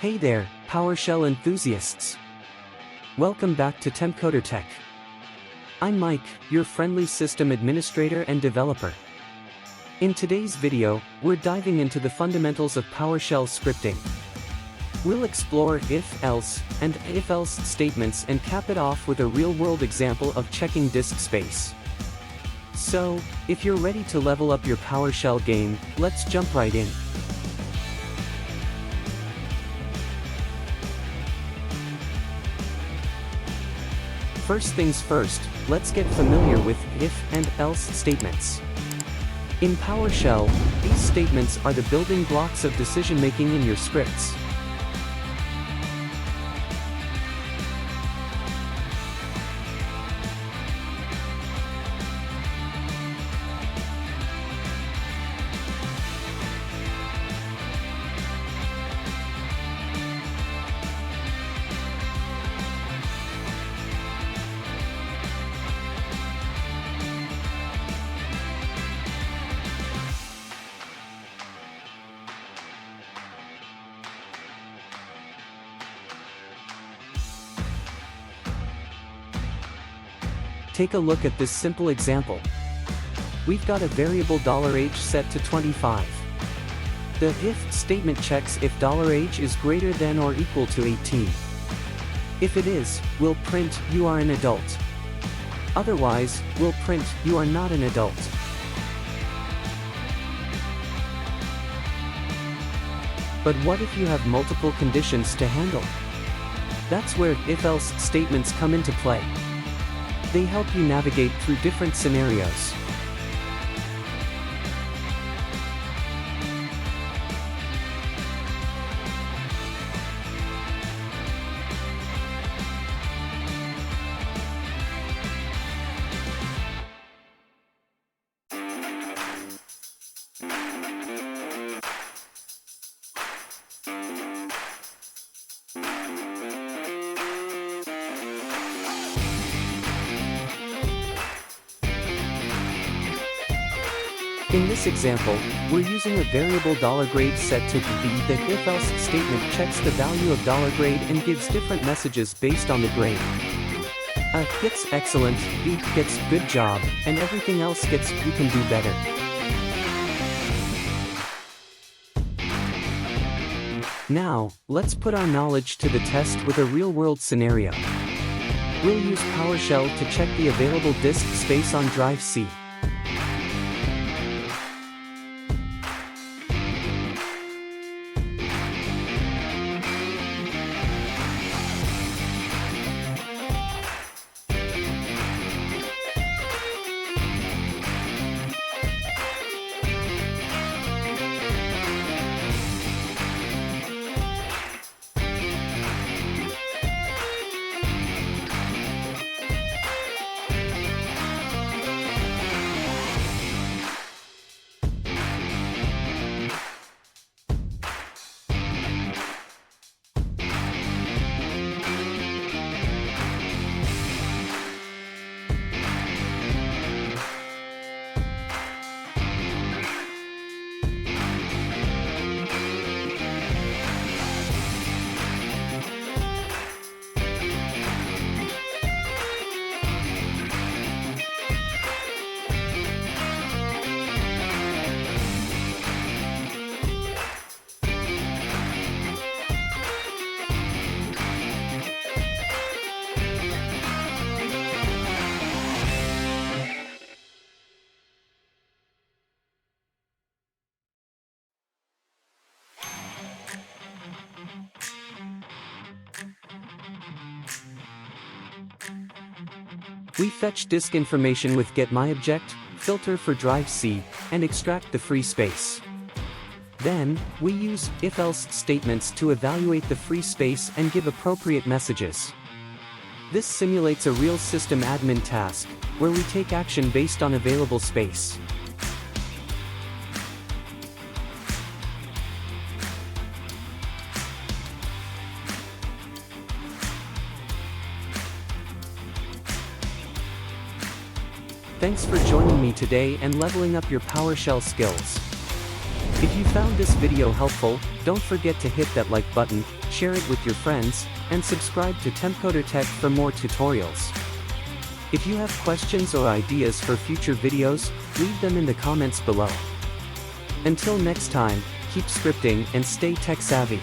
Hey there, PowerShell enthusiasts! Welcome back to TempcoderTech. I'm Mike, your friendly system administrator and developer. In today's video, we're diving into the fundamentals of PowerShell scripting. We'll explore if-else and if-else statements and cap it off with a real-world example of checking disk space. So, if you're ready to level up your PowerShell game, let's jump right in. First things first, let's get familiar with if and else statements. In PowerShell, these statements are the building blocks of decision-making in your scripts. Take a look at this simple example. We've got a variable $age set to 25. The if statement checks if $age is greater than or equal to 18. If it is, we'll print you are an adult. Otherwise, we'll print you are not an adult. But what if you have multiple conditions to handle? That's where if-else statements come into play. They help you navigate through different scenarios. In this example, we're using a variable $grade set to be. The if-else statement checks the value of $grade and gives different messages based on the grade. A gets excellent, B gets good job, and everything else gets you can do better. Now, let's put our knowledge to the test with a real-world scenario. We'll use PowerShell to check the available disk space on drive C. We fetch disk information with getMyObject, filter for drive C, and extract the free space. Then, we use if-else statements to evaluate the free space and give appropriate messages. This simulates a real system admin task, where we take action based on available space. Thanks for joining me today and leveling up your PowerShell skills. If you found this video helpful, don't forget to hit that like button, share it with your friends, and subscribe to TempcoderTech for more tutorials. If you have questions or ideas for future videos, leave them in the comments below. Until next time, keep scripting and stay tech savvy.